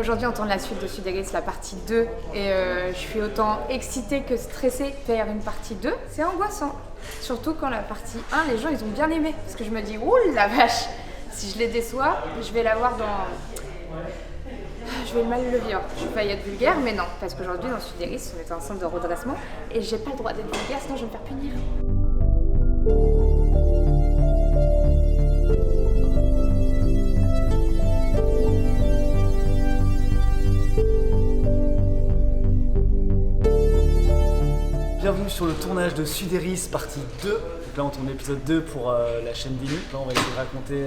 Aujourd'hui, on tourne la suite de Suderis, la partie 2. Et je suis autant excitée que stressée de faire une partie 2. C'est angoissant. Surtout quand la partie 1, les gens, ils ont bien aimé. Parce que je me dis, ouh la vache, si je les déçois, je vais l'avoir dans... Je vais mal le vivre. Je vais pas y être vulgaire, mais non. Parce qu'aujourd'hui, dans Suderis, on est un centre de redressement. Et j'ai pas le droit d'être vulgaire, sinon je vais me faire punir. Bienvenue sur le tournage de Suderis partie 2. Donc là on tourne l'épisode 2 pour la chaîne Vinu. Là on va essayer de raconter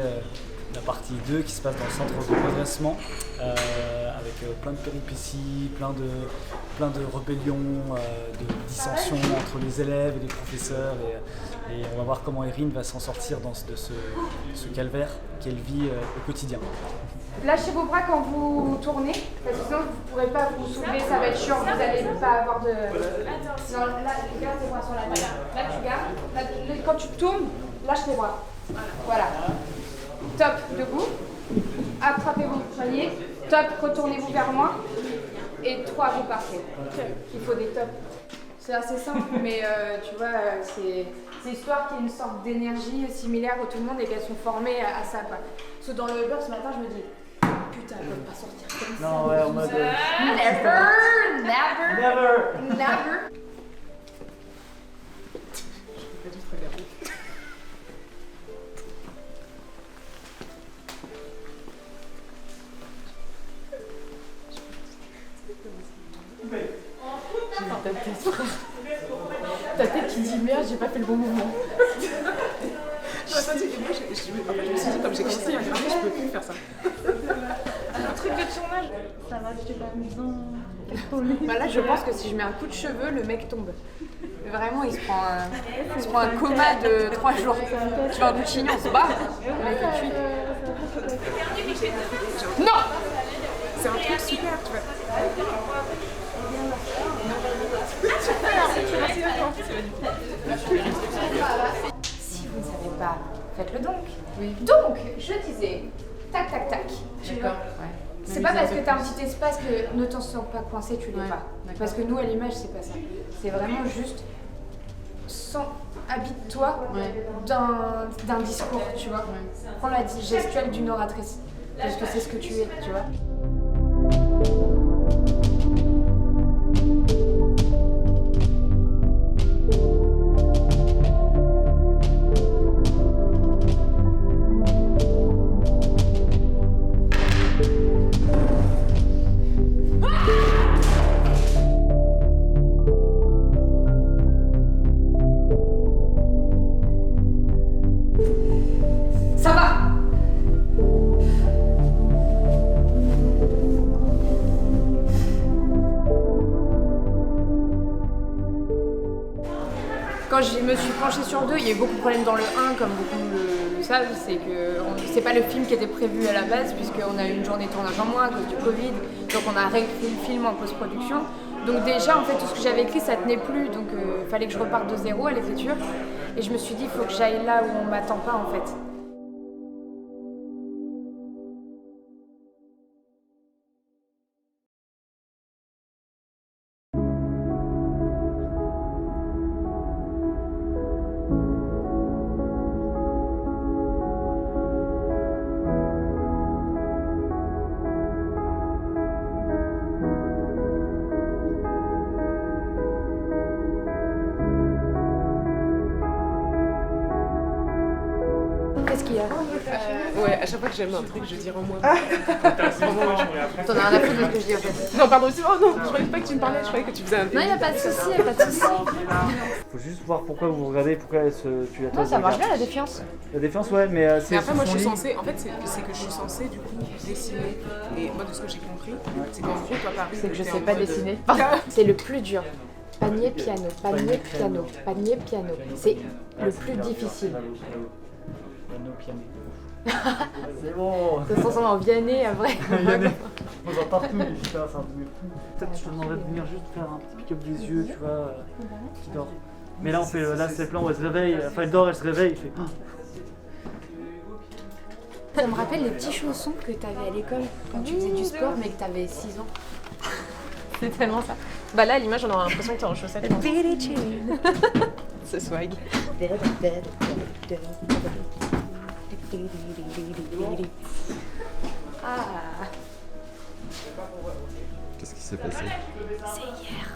la partie 2 qui se passe dans le centre de redressement avec plein de péripéties, plein de rébellions, de dissensions entre les élèves et les professeurs et on va voir comment Erin va s'en sortir de ce calvaire qu'elle vit au quotidien. Lâchez vos bras quand vous tournez, parce que sinon vous ne pourrez pas vous soulever, ça va être chiant, vous n'allez pas avoir de... Non, là, garde tes bras sur la table. Là, tu gardes. Là, quand tu tournes, lâche tes bras. Voilà. Top, debout. Attrapez-vous, soignez. Top, retournez-vous vers moi. Et 3, vous partez. Il faut des tops. C'est assez simple, mais tu vois, c'est histoire qu'il y ait une sorte d'énergie similaire où tout le monde et qu'elles sont formées à ça, quoi. Parce que dans le Uber, ce matin, je me dis... Putain, elles peuvent pas sortir comme ça. Non, ouais, en mode... Never. Ta tête qui dit merde, j'ai pas fait le bon mouvement. Je me suis dit, comme j'ai quitté la journée, je peux plus faire ça. Un truc de tournage. Ça va, je t'ai pas mis dans... Bah là, je pense que si je mets un coup de cheveux, le mec tombe. Vraiment, il se prend un coma de 3 jours. Tu vas un coup de chignon, on se bat. Le mec est cuit. Non! C'est un truc super, tu vois. Si vous ne savez pas, faites-le donc. Oui. Donc, je disais, tac, tac, tac. D'accord, ouais. C'est pas parce que t'as un petit espace que ne t'en sens pas coincé, tu l'es pas. Parce que nous, à l'image, c'est pas ça. C'est vraiment juste habite-toi d'un discours, tu vois. Prends la gestuelle d'une oratrice. Parce que c'est ce que tu es, tu vois. Ça va! Quand je me suis penchée sur le 2, il y a eu beaucoup de problèmes dans le 1, comme beaucoup le savent. C'est que c'est pas le film qui était prévu à la base, puisqu'on a eu une journée de tournage en moins à cause du Covid. Donc on a réécrit le film en post-production. Donc déjà, en fait, tout ce que j'avais écrit, ça tenait plus. Donc il fallait que je reparte de zéro à l'écriture. Et je me suis dit, il faut que j'aille là où on m'attend pas, en fait. Qu'est-ce qu'il y a? Ouais, à chaque fois que j'aime un truc, je dis rends-moi. T'en as rien à foutre de ce que je dis en fait. Non, pardon, oh non, je croyais pas que tu me parlais, je croyais que tu faisais un. Non, y'a pas de souci, y'a pas de souci. Faut juste voir pourquoi vous regardez, pourquoi tu attends. Non, ça marche bien la défiance. La défiance, ouais, mais c'est. Mais après, moi je suis son lit. censée, en fait, c'est que je suis censée du coup dessiner. Et moi, de ce que j'ai compris, c'est qu'en gros, toi, Paris. C'est que je sais pas dessiner. C'est le plus dur. Panier, piano, panier, piano, panier, piano. C'est le plus difficile. Piano. C'est bon. Ça se transforme en Vianney après. On entend partout, mais putain, c'est un truc de fou. Peut-être je te demanderais de venir juste faire un petit pick-up des yeux, tu vois, qui dort. Mais là, on fait, là, c'est le plan où elle se réveille, enfin, elle dort, elle se réveille, il fait. Ça me rappelle les petits chaussons que t'avais à l'école quand tu faisais du sport mais que t'avais 6 ans. C'est tellement ça. Bah là, à l'image, on aura l'impression que t'es en chaussettes. Ce swag. Ah, Qu'est-ce qui s'est passé? c'est hier,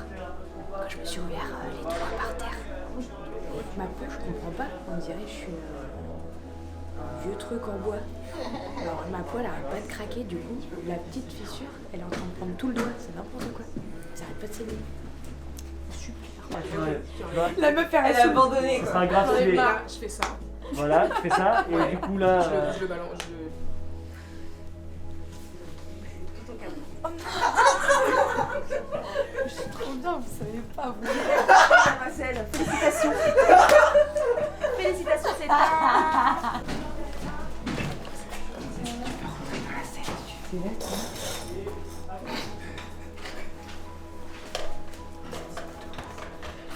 quand je me suis ouvert les doigts par terre. Ma peau, je comprends pas, on dirait que je suis un vieux truc en bois. Alors ma peau, elle arrête pas de craquer, du coup, la petite fissure, elle est en train de prendre tout le doigt, c'est n'importe quoi. Ça arrête pas de saigner. Super. La meuf, elle a abandonné. Ça sera grave stylé. Là, je fais ça. Voilà, tu fais ça, et du coup là... Je le balance. Trop bien, vous savez pas, vous. Marcel, félicitations. Félicitations, c'est toi.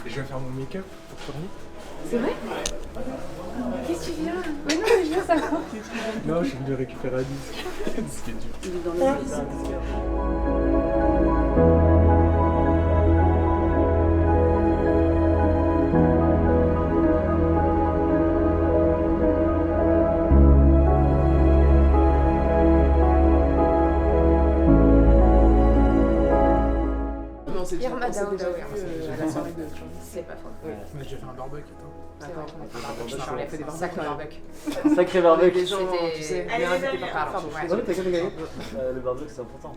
Et je vais faire mon make-up pour tourner. C'est vrai? Qu'est-ce que tu viens? Mais non, mais je veux savoir. Non, je suis venu récupérer un disque. Un disque dur. Il est dans le Mais on s'est déjà Irma Dao, déjà Dao, vu à la soirée de. C'est pas faux. Ouais. Mais j'ai fait un barbecue. C'est vrai qu'on a fait un barbecue. Charles a fait des barbecues. Sacré barbecue. Sacré barbecue. Les gens, tu sais, bien invités par Pardon, pardon, ouais. Ouais, t'inquiète, t'inquiète. Le barbecue c'est important.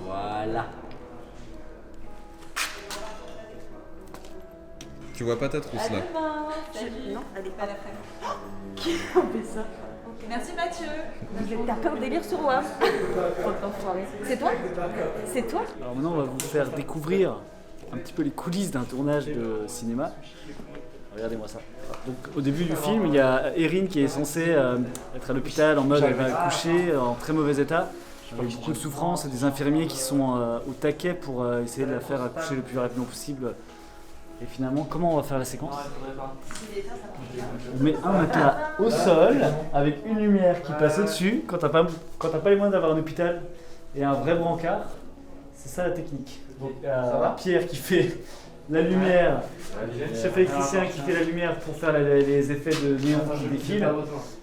Voilà. Tu vois pas ta trousse là? Non, elle est pas la Merci Mathieu. T'as peur de délire sur moi. C'est toi? C'est toi? Alors maintenant on va vous faire découvrir un petit peu les coulisses d'un tournage de cinéma. Regardez-moi ça. Donc au début du film, il y a Erin qui est censée être à l'hôpital en mode elle va accoucher en très mauvais état, avec beaucoup de souffrance, et des infirmiers qui sont au taquet pour essayer de la faire accoucher le plus rapidement possible. Et finalement, comment on va faire la séquence? On met un matelas au sol avec une lumière qui passe au-dessus quand t'as pas les moyens d'avoir un hôpital et un vrai brancard. C'est ça la technique. Donc Pierre qui fait la lumière, chef électricien qui fait la lumière pour faire les effets de néon qui défilent.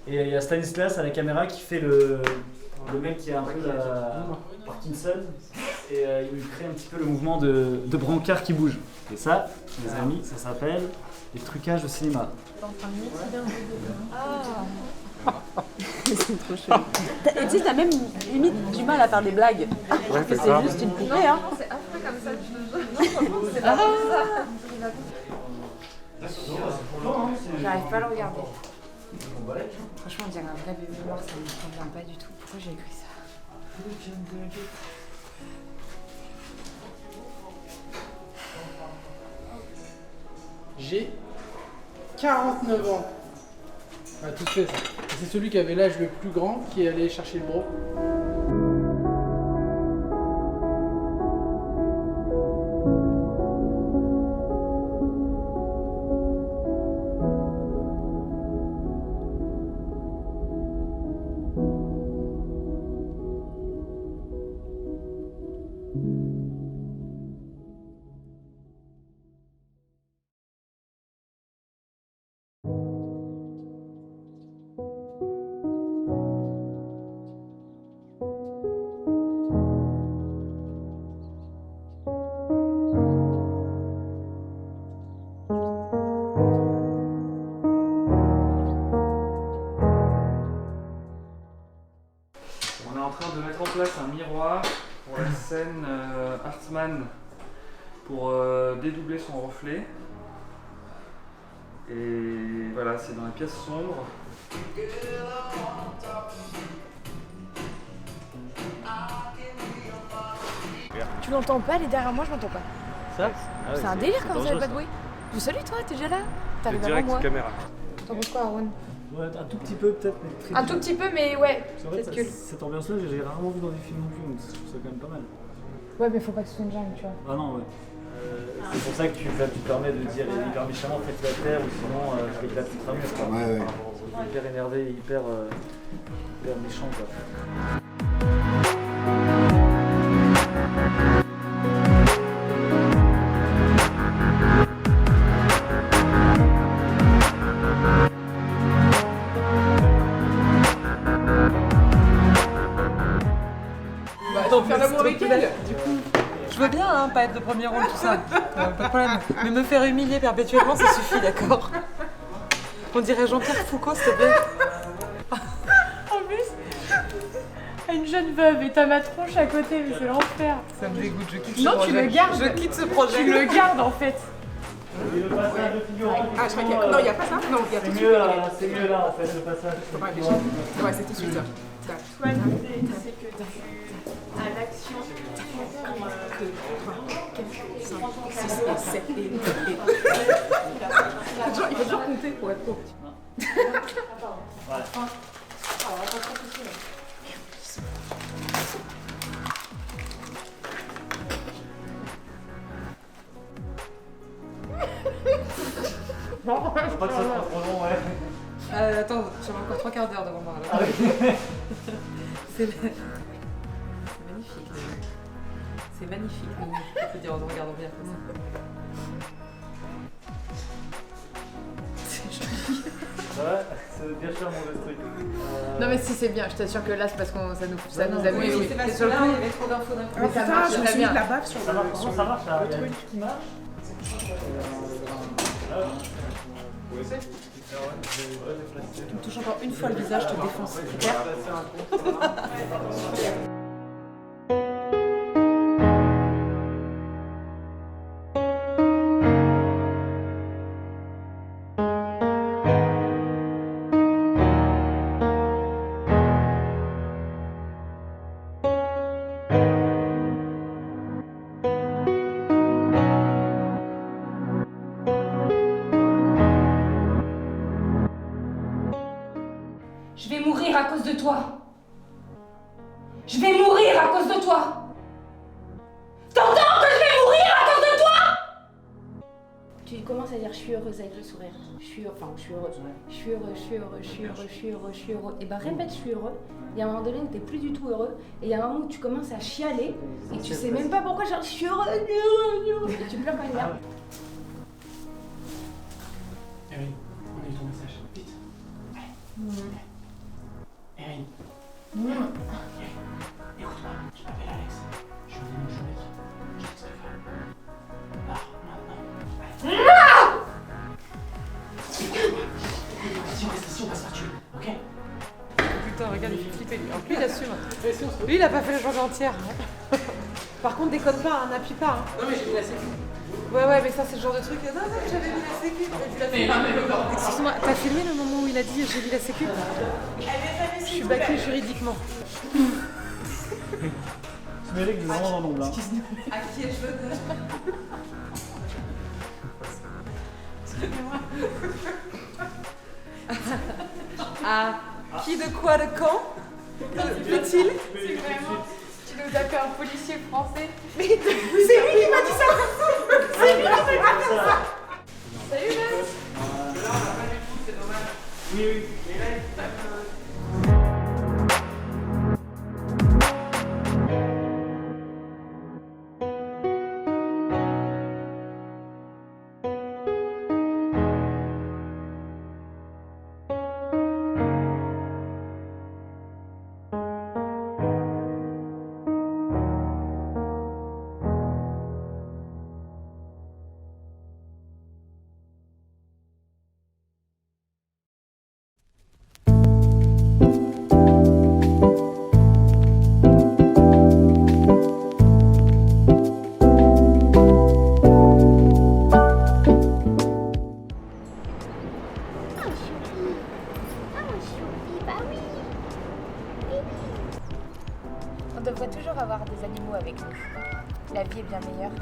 Et il y a Stanislas à la caméra qui fait le mec qui a un peu la Parkinson et il crée un petit peu le mouvement de brancard qui bouge. Et ça, mes amis, ça s'appelle les trucages de cinéma. C'est trop chelou. Et tu sais, t'as même limite du mal à faire des blagues. Ouais, C'est juste une poupée, hein. C'est affreux comme ça, je te jure. C'est pas J'arrive pas à le regarder. Franchement, on dirait un vrai bébé mort, ça me convient pas du tout. Pourquoi j'ai écrit ça? J'ai 49 ans. On a tous fait ça. Et c'est celui qui avait l'âge le plus grand qui est allé chercher le bro. On est en train de mettre en place un miroir pour la scène Hartmann pour dédoubler son reflet. Et voilà, c'est dans la pièce sombre. Tu l'entends pas, elle est derrière moi, je l'entends pas. Ça C'est un délire quand ça fait pas de bruit. Je salue toi, t'es déjà là? T'arrives avant moi. caméra. T'en penses quoi, Aaron? Ouais, un tout petit peu peut-être, mais très Un tout petit peu, mais ouais. C'est vrai, Peut-être que. cette ambiance-là, j'ai rarement vu dans des films non plus, donc je trouve ça quand même pas mal. Ouais, mais faut pas que ce soit une jungle, tu vois. Ah non, ouais. C'est pour ça que tu te permets de dire hyper méchamment faites la terre ou sinon je vais te la foutre à mur. Quoi. Ouais. Hyper énervé, hyper méchant quoi. Attends, faire l'amour avec elle. Je veux bien, hein, pas être le premier rôle, tout ça. Pas de problème. Mais me faire humilier perpétuellement, ça suffit, d'accord? On dirait Jean-Pierre Foucault, s'il te plaît. En plus, une jeune veuve et t'as ma tronche à côté, mais c'est l'enfer. Ça me dégoûte, je quitte Non, ce tu projet. le gardes. Je quitte ce projet. Tu le gardes en fait. Ah, je crois qu'il y a... Non, il n'y a pas ça. Non, il y a tout de suite. C'est mieux là en fait le passage. Ouais, c'est tout de suite ça. Toi, l'idée, c'est que tu as l'action. 5, 6 et 7 et... Il faut toujours compter pour être pauvre. Faut pas que ça soit trop long, ouais. Attends, j'avais encore 3 quarts d'heure devant moi. Ah oui. C'est magnifique. C'est magnifique, Mimi. Je peux dire en nous regardant bien comme ça. C'est joli. Ouais, c'est bien cher mon truc. Non mais si c'est bien, je t'assure que là c'est parce que ça nous amuse. Oui, c'est parce que là, il y avait trop d'infos d'un coup. Ah putain, je me suis mis de la baffe sur Ça marche, comment ça marche là? le truc. Qui marche? Tu me touches encore une fois le visage, je te défonce. C'est clair? Je vais mourir à cause de toi. Je vais mourir à cause de toi. T'entends que je vais mourir à cause de toi? Tu commences à dire je suis heureuse avec le sourire. Je suis heureuse. Je suis heureux, je suis heureux, je suis heureux. Et ben répète je suis heureux. Il y a un moment donné où t'es plus du tout heureux. Et il y a un moment où tu commences à chialer et tu sais même pas pourquoi, genre je suis heureux. Et tu pleures quand il vient. Erin, on a eu ton message. Vite. Allez. Erin. Écoute-moi, je m'appelle Alex. Je suis venu juridique. Je t'expliquerai. Pars maintenant. Si on va se faire tuer, ok? Putain, regarde, il fait flipper lui. Alors, lui, il assume. Lui, il a pas fait la journée entière. Par contre, déconne pas, hein, n'appuie pas. Hein. Non mais j'ai mis la sécu. Ouais, mais ça, c'est le genre de truc. Non, j'avais mis la sécu. Excuse-moi, t'as filmé le moment où il a dit j'ai mis la sécu? Je suis baquée juridiquement. Tu mérites de vraiment dans l'ombre là. À qui ai-je l'honneur? À qui de quoi de quand? Peut-il? C'est vraiment. Tu nous as fait un policier français. C'est lui qui m'a dit ça. C'est lui qui m'a dit ça. Salut, Bess. Oui. On devrait toujours avoir des animaux avec nous. La vie est bien meilleure.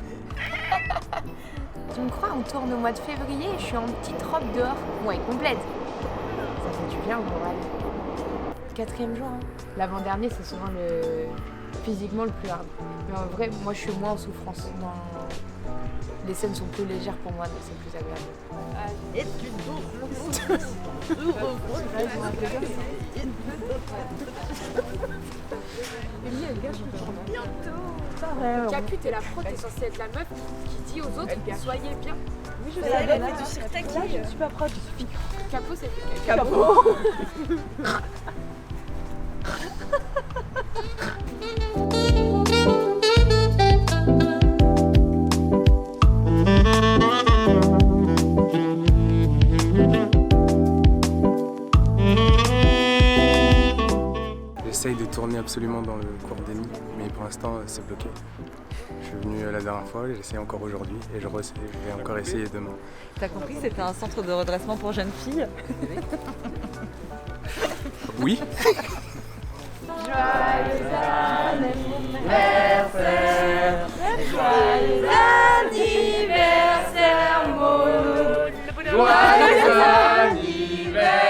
Tu me crois, on tourne au mois de février et je suis en petite robe dehors. Bon, elle est complète. Ça fait du bien au moral. 4e jour, hein. L'avant-dernier, c'est souvent le physiquement le plus hard. Mais en vrai, moi je suis moins en souffrance. Les scènes sont plus légères pour moi, donc c'est plus agréable. Capu, t'es la pro, t'es censée être la meuf qui dit aux autres soyez bien. Oui, je sais, elle fait du cirque tactile. Là, je ne suis pas proche, je suis Capot, c'est Capot. J'essaye de tourner absolument dans le cours d'Emmy, mais pour l'instant c'est bloqué. Je suis venu la dernière fois, j'essaie encore aujourd'hui et je vais encore essayer demain. T'as compris, c'était un centre de redressement pour jeunes filles? Oui. Joyeux anniversaire, joyeux anniversaire, Maud. Joyeux anniversaire.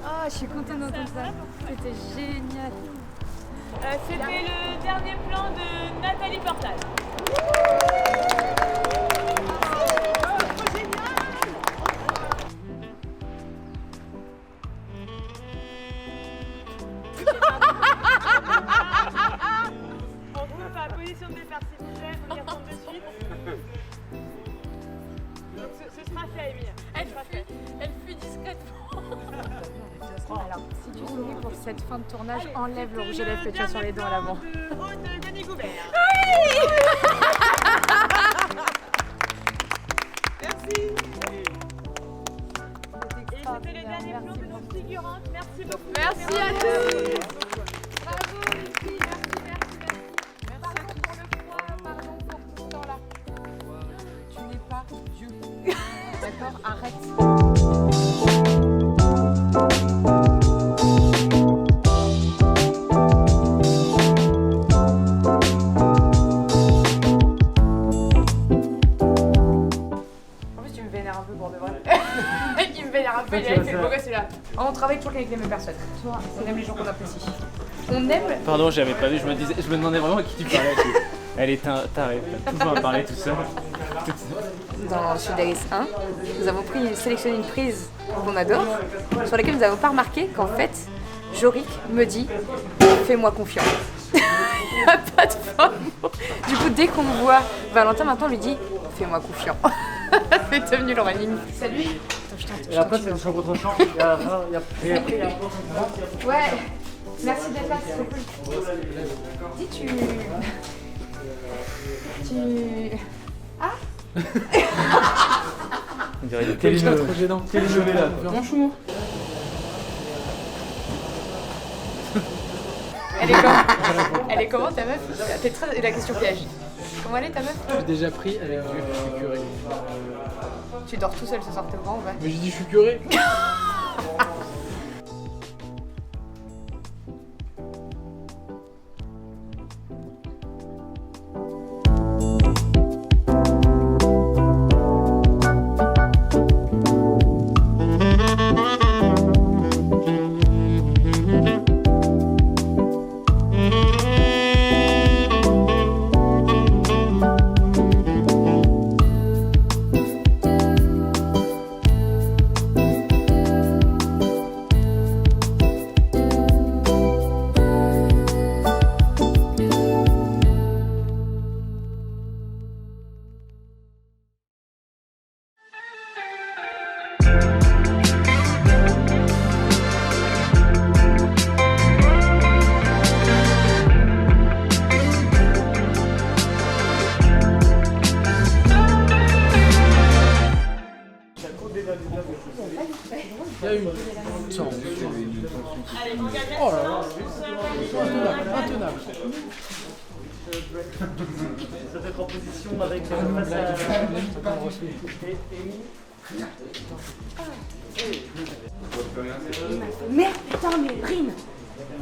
Ah, je suis contente d'entendre ça. C'était génial. C'était le dernier plan de Nathalie Portal. On retrouve la position de départ s'il vous plaît, faut y retourner de suite. Donc ce sera fait, Amy. Elle fuit discrètement. Alors, si tu souris pour cette fin de tournage, enlève le rouge à lèvres que tu as sur les dents à l'avant. Merci. Et c'était le dernier plan de nos figurantes. Merci beaucoup. Merci à tous. Bravo les filles, merci. Pardon pour le froid, pardon pour tout ce temps-là. Tu n'es pas Dieu. D'accord? Arrête. Il me vénère un peu, il a fait le beau gosse, là. On travaille toujours avec les mêmes personnes. On aime les gens qu'on apprécie. On aime. Pardon, j'avais pas vu, je me demandais vraiment à qui tu parlais. Elle est tarée, t'as toujours à parler tout seul. Dans Sudaris 1, nous avons sélectionné une prise qu'on adore, sur laquelle nous n'avons pas remarqué qu'en fait, Jorik me dit « fais-moi confiance ». Il n'y a pas de forme. Du coup, dès qu'on voit Valentin, maintenant, on lui dit « fais-moi confiance ». C'est devenu le running. Salut. Et après, c'est le champ contre champ. Et après, il y a un peu. Ouais. Merci d'être là, c'est trop cool. Dis, tu... Ah. On dirait des télénovelas. Bonjour. Elle est comment ta meuf? C'est très la question piège. Comment elle est ta meuf? Je suis déjà pris avec Dieu, je suis curé. Tu dors tout seul ce soir, t'es au grand ou pas? Mais j'ai dit je suis curé. Il y a une chance. Oh là là, intenable. Ça fait proposition avec face à Merde, putain, mais Rin,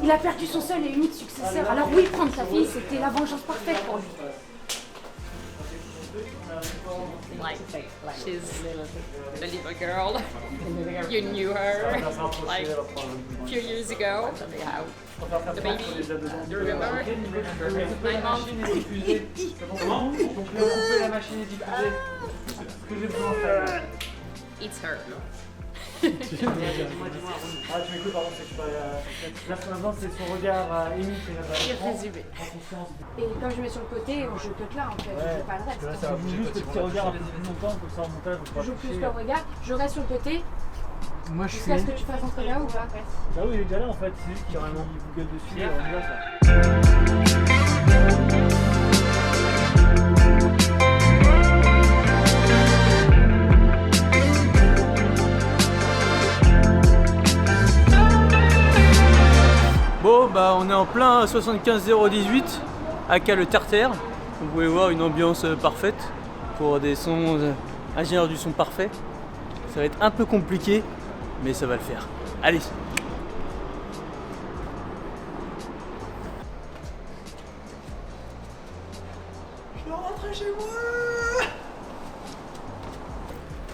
il a perdu son seul et unique successeur. Alors oui, prendre sa fille, c'était la vengeance parfaite pour lui. like she's the little girl. You knew her like a few years ago. They have the baby. You remember? 9 months. Comment? Donc couper la machine est diffusée. Ce que j'ai besoin de faire. It's her. Ah, tu m'écoutes, pardon, c'est que je parle là, ce qu'on a besoin, c'est son regard émis qui est Irrésumé. Et comme je mets sur le côté, je cut là en fait, je joue pas le reste. ça vous juste le petit regard un peu plus longtemps, comme ça en montage, Je joue plus le regard, je reste sur le côté. Moi je Jusqu'à ce que tu fasses entrer là ou pas? Bah oui, il est déjà là en fait, c'est juste qu'il vous gueule dessus, on y va ça. Bon bah on est en plein 75-018 à Cas le Tartare. Vous pouvez voir une ambiance parfaite pour des sons ingénieurs du son parfait. Ça va être un peu compliqué mais ça va le faire. Allez. Je dois rentrer chez moi.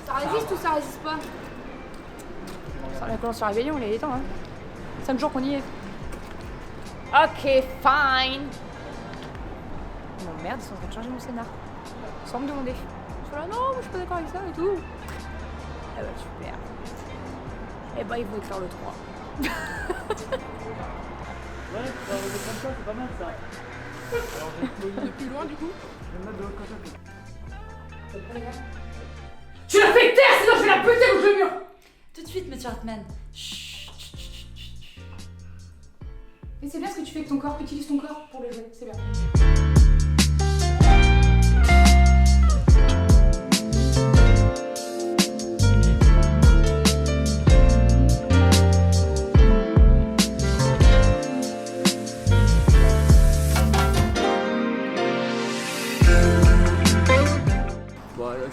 Ça résiste ou ça résiste pas? Ça commence à réveiller, on est temps hein. 5 jours qu'on y est. Ok, fine. Oh merde, ils sont en train de changer mon scénar. Sans me demander. Je suis là, non, moi je suis pas d'accord avec ça et tout. Eh bah super. Eh bah ils vont écrire le 3. Ouais, ça va comme ça, c'est pas mal ça. Alors De plus loin du coup? je vais me mettre de l'autre côté. Tu la fais taire, sinon je vais la péter contre le mur. Tout de suite, monsieur Hartmann. Mais c'est bien ce que tu fais avec ton corps, utilise ton corps pour le jouer, c'est bien.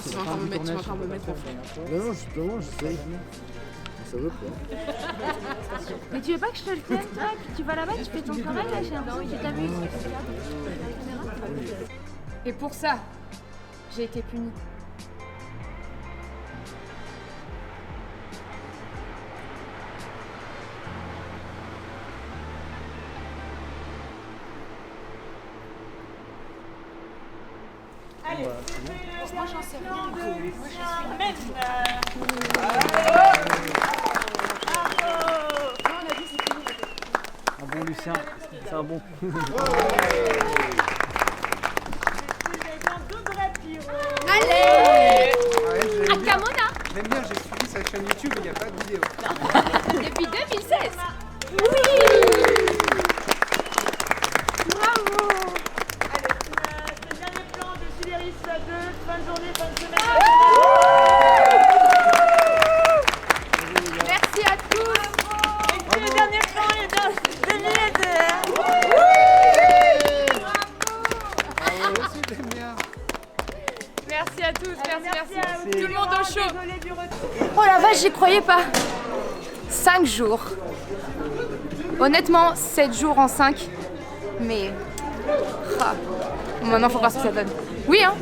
Tu vas encore me mettre en fond. Non, justement, je sais. Ça veut pas. Mais tu veux pas que je te le tienne toi? Puis tu vas là-bas, tu fais ton travail là, j'ai l'impression que tu t'amuses. Et pour ça, j'ai été punie. Allez, Moi j'en sais rien. moi je suis Un bon Lucien, c'est un bon. Allez Akamona. J'aime bien, j'ai suivi sa chaîne YouTube, il n'y a pas de vidéo. Depuis 2016. Oui. Bravo. Allez, c'est le dernier plan de Sudéris 2, fin de journée, fin de semaine. Merci à tous. Et puis le dernier plan, il est de Merci à tous, merci. à Tout le monde au chaud. Désolé du retour. Oh la vache, j'y croyais pas. 5 jours. Honnêtement, 7 jours en 5. Mais... Ah. Maintenant, faut voir ce que ça donne. Oui, hein.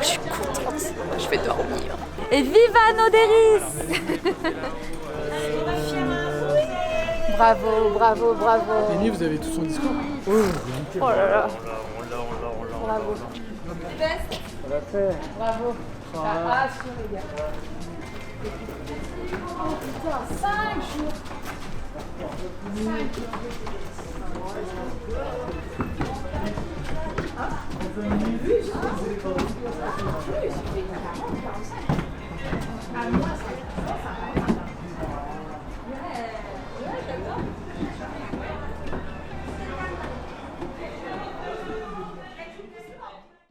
Je suis contente. Je vais dormir. Et viva Noderis. Bravo, bravo, bravo. Lenny, vous avez tout son discours? Oh là là. Bravo. On l'a fait. Bravo. Ah, sûr, les gars. Oh putain, 5 jours. 5 jours.